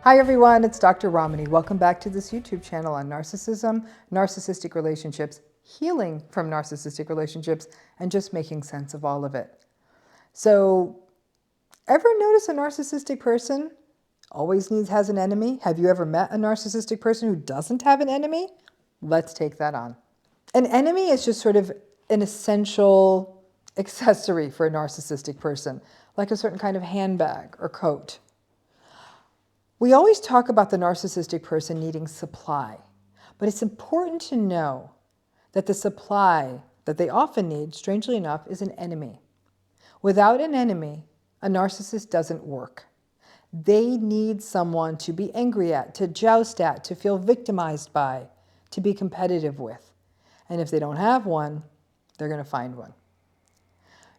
Hi everyone, it's Dr. Ramani. Welcome back to this YouTube channel on narcissism, narcissistic relationships, healing from narcissistic relationships, and just making sense of all of it. So, ever notice a narcissistic person always has an enemy? Have you ever met a narcissistic person who doesn't have an enemy? Let's take that on. An enemy is just sort of an essential accessory for a narcissistic person, like a certain kind of handbag or coat. We always talk about the narcissistic person needing supply, but it's important to know that the supply that they often need, strangely enough, is an enemy. Without an enemy, a narcissist doesn't work. They need someone to be angry at, to joust at, to feel victimized by, to be competitive with. And if they don't have one, they're going to find one.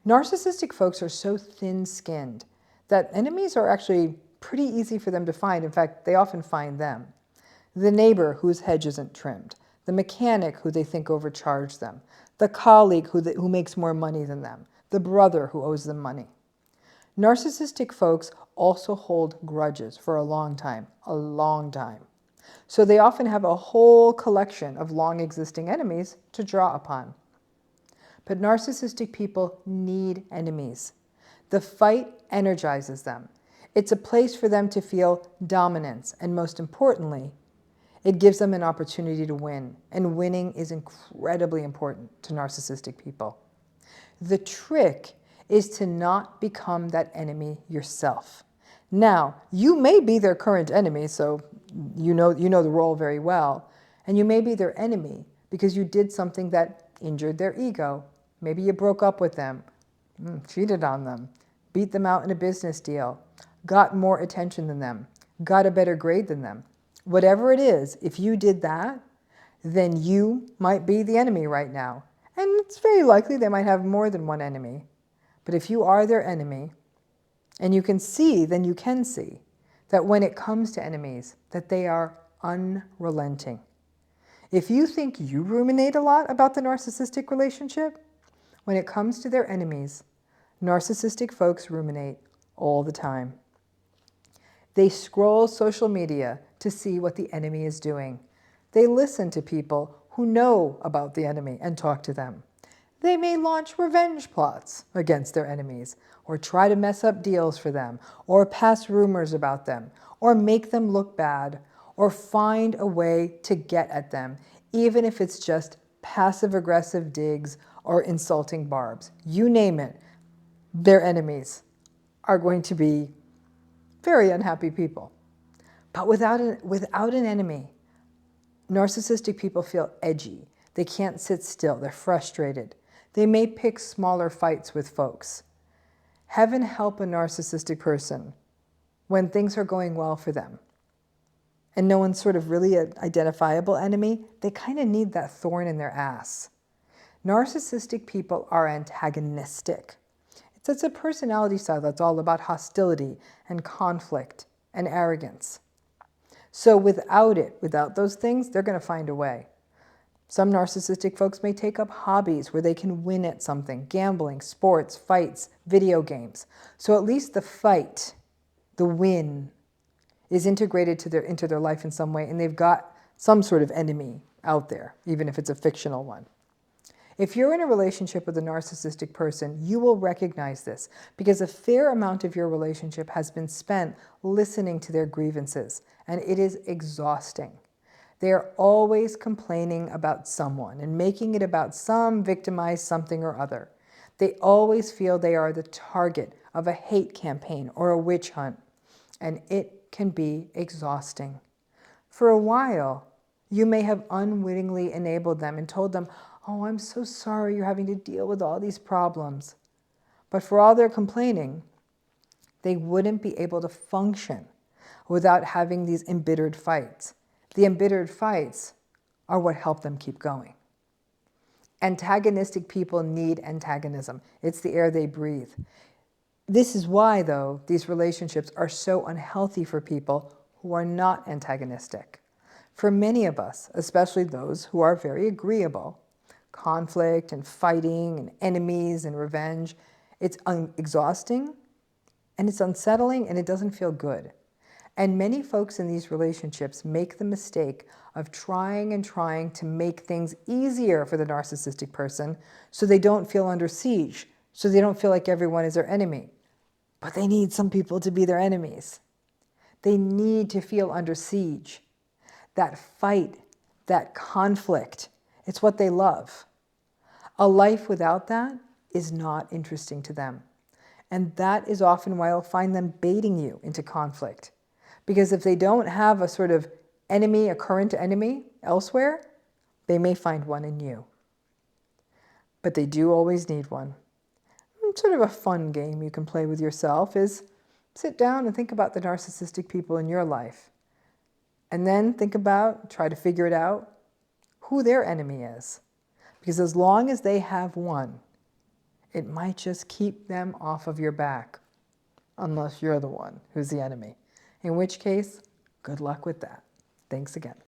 Narcissistic folks are so thin-skinned that enemies are actually pretty easy for them to find. In fact, they often find them. The neighbor whose hedge isn't trimmed, the mechanic who they think overcharged them, the colleague who makes more money than them, the brother who owes them money. Narcissistic folks also hold grudges for a long time. So they often have a whole collection of long existing enemies to draw upon. But narcissistic people need enemies. The fight energizes them. It's a place for them to feel dominance, and most importantly, it gives them an opportunity to win, and winning is incredibly important to narcissistic people. The trick is to not become that enemy yourself. Now, you may be their current enemy, so you know the role very well, and you may be their enemy because you did something that injured their ego. Maybe you broke up with them, cheated on them, beat them out in a business deal, got more attention than them, got a better grade than them. Whatever it is, if you did that, then you might be the enemy right now. And it's very likely they might have more than one enemy. But if you are their enemy, and you can see, then you can see that when it comes to enemies, that they are unrelenting. If you think you ruminate a lot about the narcissistic relationship, when it comes to their enemies, narcissistic folks ruminate all the time. They scroll social media to see what the enemy is doing. They listen to people who know about the enemy and talk to them. They may launch revenge plots against their enemies, or try to mess up deals for them, or pass rumors about them, or make them look bad, or find a way to get at them, even if it's just passive-aggressive digs or insulting barbs. You name it, their enemies are going to be very unhappy people. But without an enemy, narcissistic people feel edgy. They can't sit still. They're frustrated. They may pick smaller fights with folks. Heaven help a narcissistic person when things are going well for them and no one's sort of really an identifiable enemy. They kind of need that thorn in their ass. Narcissistic people are antagonistic. It's a personality style that's all about hostility and conflict and arrogance. So without those things, they're going to find a way. Some narcissistic folks may take up hobbies where they can win at something: gambling, sports, fights, video games. So at least the fight, the win, is integrated into their life in some way, and they've got some sort of enemy out there, even if it's a fictional one. If you're in a relationship with a narcissistic person, you will recognize this because a fair amount of your relationship has been spent listening to their grievances, and it is exhausting. They are always complaining about someone and making it about some victimized something or other. They always feel they are the target of a hate campaign or a witch hunt, and it can be exhausting. For a while, you may have unwittingly enabled them and told them, "Oh, I'm so sorry you're having to deal with all these problems." But for all their complaining, they wouldn't be able to function without having these embittered fights. The embittered fights are what help them keep going. Antagonistic people need antagonism. It's the air they breathe. This is why, though, these relationships are so unhealthy for people who are not antagonistic. For many of us, especially those who are very agreeable, conflict and fighting and enemies and revenge, it's exhausting and it's unsettling and it doesn't feel good. And many folks in these relationships make the mistake of trying and trying to make things easier for the narcissistic person so they don't feel under siege, so they don't feel like everyone is their enemy. But they need some people to be their enemies. They need to feel under siege. That fight, that conflict, it's what they love. A life without that is not interesting to them. And that is often why you'll find them baiting you into conflict. Because if they don't have a sort of enemy, a current enemy elsewhere, they may find one in you. But they do always need one. Sort of a fun game you can play with yourself is sit down and think about the narcissistic people in your life. And then try to figure it out, who their enemy is. Because as long as they have one, it might just keep them off of your back, unless you're the one who's the enemy. In which case, good luck with that. Thanks again.